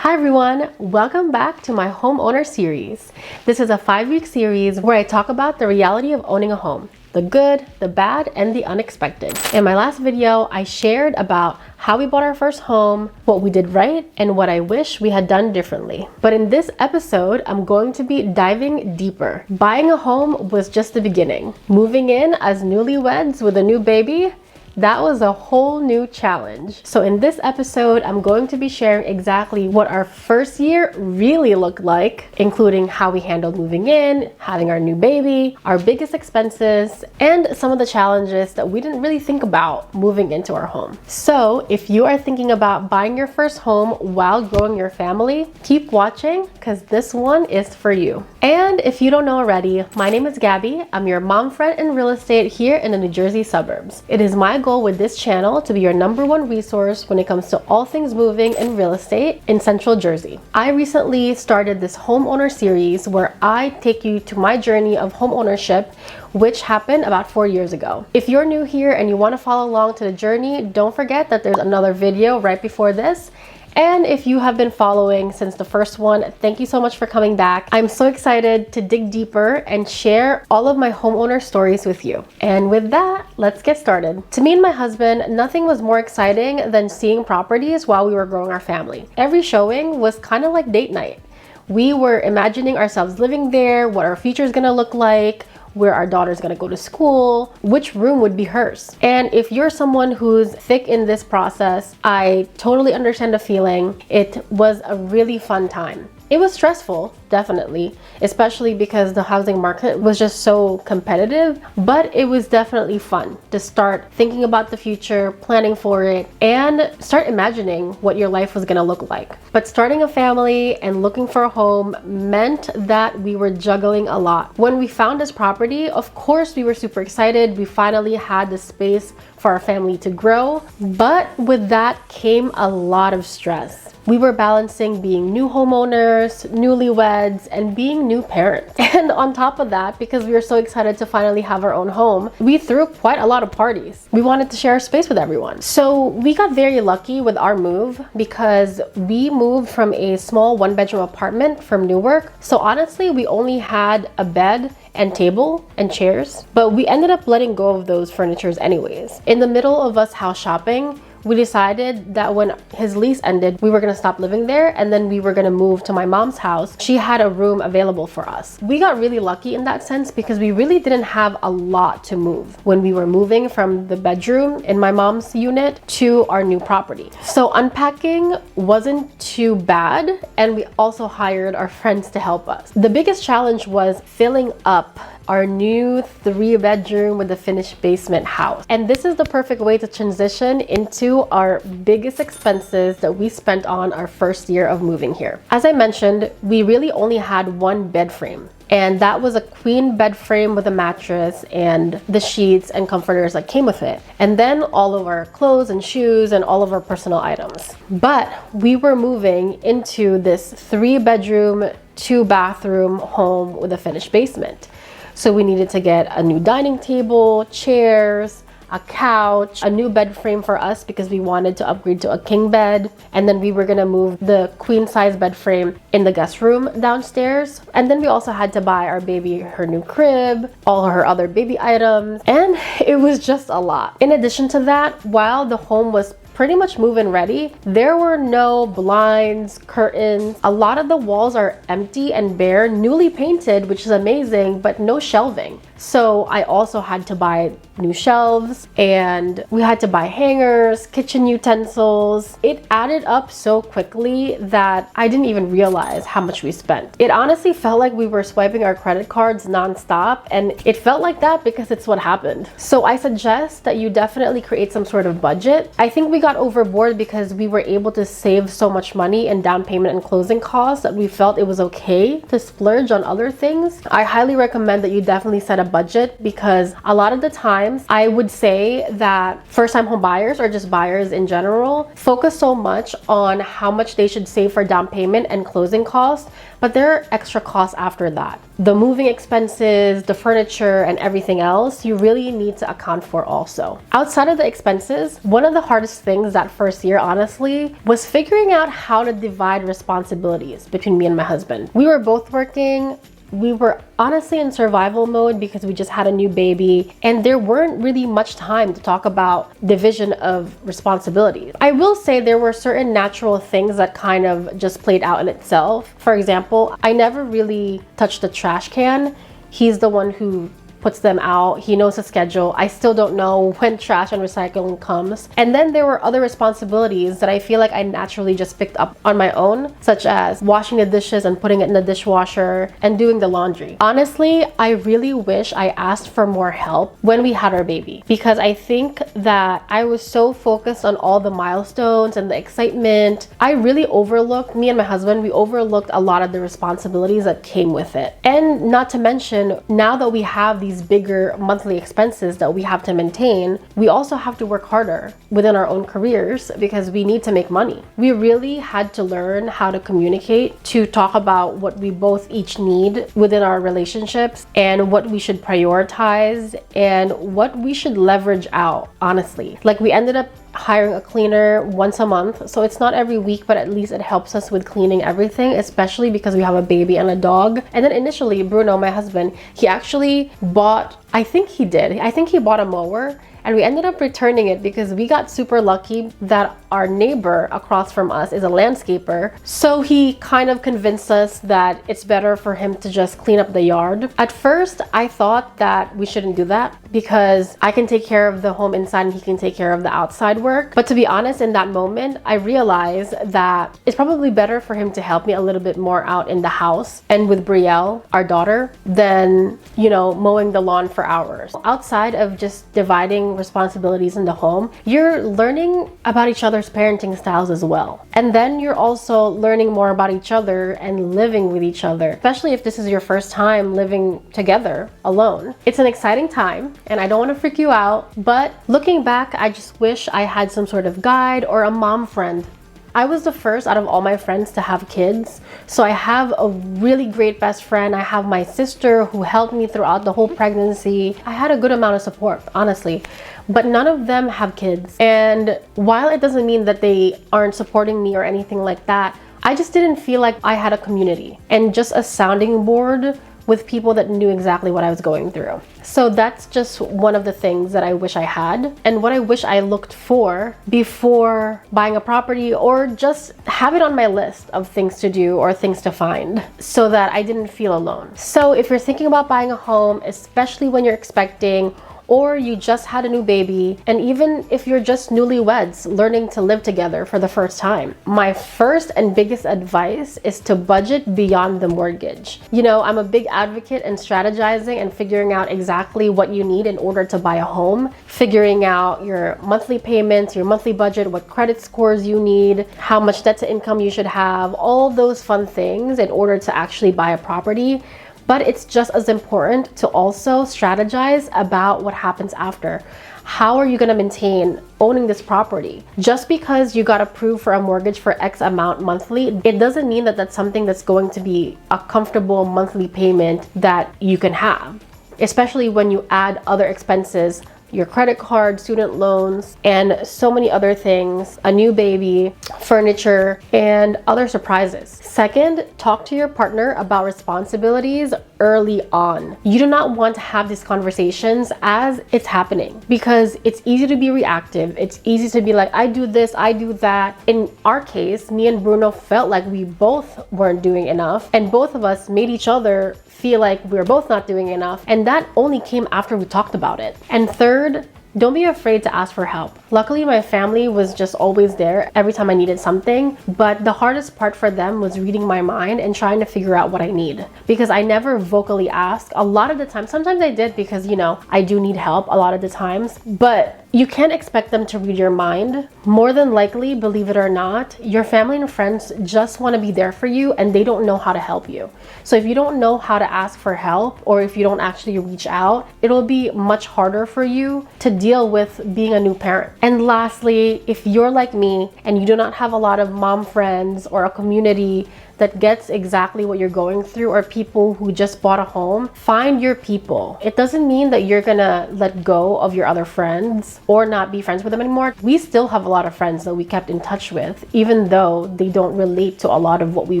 Hi everyone, welcome back to my Homeowner Series. This is a 5-week series where I talk about the reality of owning a home, the good, the bad, and the unexpected. In my last video, I shared about how we bought our first home, what we did right, and what I wish we had done differently. But in this episode, I'm going to be diving deeper. Buying a home was just the beginning. Moving in as newlyweds with a new baby, that was a whole new challenge. So in this episode, I'm going to be sharing exactly what our first year really looked like, including how we handled moving in, having our new baby, our biggest expenses, and some of the challenges that we didn't really think about moving into our home. So if you are thinking about buying your first home while growing your family, keep watching because this one is for you. And if you don't know already, my name is Gabby. I'm your mom friend in real estate here in the New Jersey suburbs. It is my goal with this channel to be your #1 resource when it comes to all things moving and real estate in Central Jersey. I recently started this Homeowner Series where I take you to my journey of home ownership, which happened about 4 years ago. If you're new here and you want to follow along to the journey, don't forget that there's another video right before this. And if you have been following since the first one, thank you so much for coming back. I'm so excited to dig deeper and share all of my homeowner stories with you. And with that, let's get started. To me and my husband, nothing was more exciting than seeing properties while we were growing our family. Every showing was kind of like date night. We were imagining ourselves living there, what our future is gonna look like, where our daughter's gonna go to school, which room would be hers. And if you're someone who's thick in this process, I totally understand the feeling. It was a really fun time. It was stressful, definitely, especially because the housing market was just so competitive, but it was definitely fun to start thinking about the future, planning for it, and start imagining what your life was gonna look like. But starting a family and looking for a home meant that we were juggling a lot. When we found this property, of course, we were super excited. We finally had the space for our family to grow, but with that came a lot of stress. We were balancing being new homeowners, newlyweds, and being new parents. And on top of that, because we were so excited to finally have our own home, we threw quite a lot of parties. We wanted to share our space with everyone. So we got very lucky with our move because we moved from a small 1-bedroom apartment from Newark. So honestly, we only had a bed and table and chairs, but we ended up letting go of those furnitures anyways. In the middle of us house shopping, we decided that when his lease ended, we were gonna stop living there and then we were gonna move to my mom's house. She had a room available for us. We got really lucky in that sense because we really didn't have a lot to move when we were moving from the bedroom in my mom's unit to our new property. So unpacking wasn't too bad, and we also hired our friends to help us. The biggest challenge was filling up our new 3-bedroom with a finished basement house. And this is the perfect way to transition into our biggest expenses that we spent on our first year of moving here. As I mentioned, we really only had 1 bed frame. And that was a queen bed frame with a mattress and the sheets and comforters that came with it. And then all of our clothes and shoes and all of our personal items. But we were moving into this 3-bedroom, 2-bathroom home with a finished basement. So we needed to get a new dining table, chairs, a couch, a new bed frame for us because we wanted to upgrade to a king bed. And then we were gonna move the queen size bed frame in the guest room downstairs. And then we also had to buy our baby her new crib, all her other baby items, and it was just a lot. In addition to that, while the home was pretty much move-in ready, there were no blinds, curtains. A lot of the walls are empty and bare, newly painted, which is amazing, but no shelving. So I also had to buy new shelves and we had to buy hangers, kitchen utensils. It added up so quickly that I didn't even realize how much we spent. It honestly felt like we were swiping our credit cards nonstop, and it felt like that because it's what happened. So I suggest that you definitely create some sort of budget. I think we got overboard because we were able to save so much money in down payment and closing costs that we felt it was okay to splurge on other things. I highly recommend that you definitely set a budget, because a lot of the times I would say that first-time home buyers, or just buyers in general, focus so much on how much they should save for down payment and closing costs, but there are extra costs after that. The moving expenses, the furniture, and everything else, you really need to account for also. Outside of the expenses, one of the hardest things that first year, honestly, was figuring out how to divide responsibilities between me and my husband. We were both working. We were honestly in survival mode because we just had a new baby, and there weren't really much time to talk about division of responsibilities. I will say there were certain natural things that kind of just played out in itself. For example, I never really touched the trash can. He's the one who puts them out. He knows the schedule. I still don't know when trash and recycling comes. And then there were other responsibilities that I feel like I naturally just picked up on my own, such as washing the dishes and putting it in the dishwasher and doing the laundry. Honestly, I really wish I asked for more help when we had our baby, because I think that I was so focused on all the milestones and the excitement. I really overlooked, me and my husband, we overlooked a lot of the responsibilities that came with it. And not to mention, now that we have these bigger monthly expenses that we have to maintain, we also have to work harder within our own careers because we need to make money. We really had to learn how to communicate, to talk about what we both each need within our relationships and what we should prioritize and what we should leverage out, honestly. Like, we ended up hiring a cleaner once a month, so it's not every week, but at least it helps us with cleaning everything, especially because we have a baby and a dog. And then initially, Bruno, my husband, he actually bought, I think he bought a mower, and we ended up returning it because we got super lucky that our neighbor across from us is a landscaper. So he kind of convinced us that it's better for him to just clean up the yard. At first, I thought that we shouldn't do that because I can take care of the home inside and he can take care of the outside work. But to be honest, in that moment, I realized that it's probably better for him to help me a little bit more out in the house and with Brielle, our daughter, than, mowing the lawn for hours. Outside of just dividing responsibilities in the home, you're learning about each other's parenting styles as well. And then you're also learning more about each other and living with each other, especially if this is your first time living together alone. It's an exciting time, and I don't want to freak you out, but looking back, I just wish I had some sort of guide or a mom friend. I was the first out of all my friends to have kids, so I have a really great best friend. I have my sister who helped me throughout the whole pregnancy. I had a good amount of support, honestly, but none of them have kids. And while it doesn't mean that they aren't supporting me or anything like that, I just didn't feel like I had a community and just a sounding board with people that knew exactly what I was going through. So that's just one of the things that I wish I had, and what I wish I looked for before buying a property, or just have it on my list of things to do or things to find so that I didn't feel alone. So if you're thinking about buying a home, especially when you're expecting, or you just had a new baby, and even if you're just newlyweds learning to live together for the first time, my first and biggest advice is to budget beyond the mortgage. I'm a big advocate in strategizing and figuring out exactly what you need in order to buy a home, figuring out your monthly payments, your monthly budget, what credit scores you need, how much debt to income you should have, all those fun things in order to actually buy a property. But it's just as important to also strategize about what happens after. How are you going to maintain owning this property? Just because you got approved for a mortgage for X amount monthly, it doesn't mean that that's something that's going to be a comfortable monthly payment that you can have, especially when you add other expenses, your credit card, student loans, and so many other things, a new baby, furniture, and other surprises. Second, talk to your partner about responsibilities early on. You do not want to have these conversations as it's happening, because it's easy to be reactive. It's easy to be like, I do this, I do that. In our case, me and Bruno felt like we both weren't doing enough, and both of us made each other feel like we were both not doing enough, and that only came after we talked about it. And third, don't be afraid to ask for help. Luckily, my family was just always there every time I needed something, but the hardest part for them was reading my mind and trying to figure out what I need, because I never vocally asked. A lot of the time, sometimes I did because, I do need help a lot of the times, but you can't expect them to read your mind. More than likely, believe it or not, your family and friends just want to be there for you and they don't know how to help you. So if you don't know how to ask for help, or if you don't actually reach out, it'll be much harder for you to deal with being a new parent. And lastly, if you're like me and you do not have a lot of mom friends or a community that gets exactly what you're going through, or people who just bought a home, find your people. It doesn't mean that you're gonna let go of your other friends or not be friends with them anymore. We still have a lot of friends that we kept in touch with, even though they don't relate to a lot of what we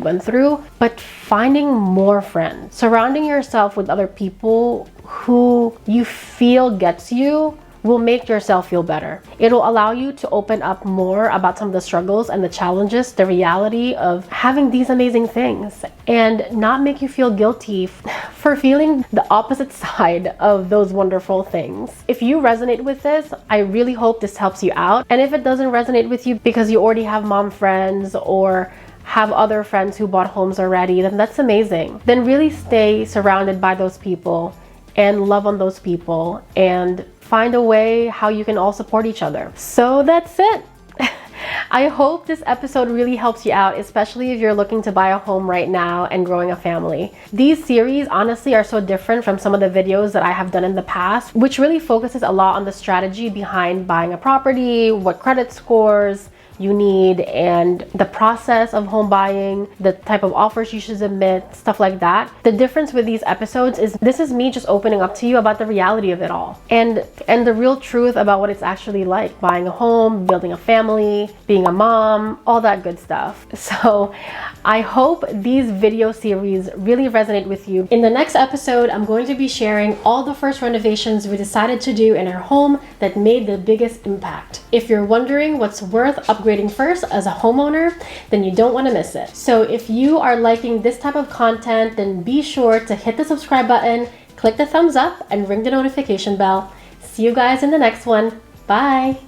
went through. But finding more friends, surrounding yourself with other people who you feel gets you, will make yourself feel better. It'll allow you to open up more about some of the struggles and the challenges, the reality of having these amazing things, and not make you feel guilty for feeling the opposite side of those wonderful things. If you resonate with this, I really hope this helps you out. And if it doesn't resonate with you because you already have mom friends or have other friends who bought homes already, then that's amazing. Then really stay surrounded by those people and love on those people and find a way how you can all support each other. So that's it. I hope this episode really helps you out, especially if you're looking to buy a home right now and growing a family. These series honestly are so different from some of the videos that I have done in the past, which really focuses a lot on the strategy behind buying a property, what credit scores you need, and the process of home buying, the type of offers you should submit, stuff like that. The difference with these episodes is this is me just opening up to you about the reality of it all and the real truth about what it's actually like buying a home, building a family, being a mom, all that good stuff. So I hope these video series really resonate with you. In the next episode, I'm going to be sharing all the first renovations we decided to do in our home that made the biggest impact. If you're wondering what's worth upgrading first as a homeowner, then you don't want to miss it. So if you are liking this type of content, then be sure to hit the subscribe button, click the thumbs up, and ring the notification bell. See you guys in the next one. Bye.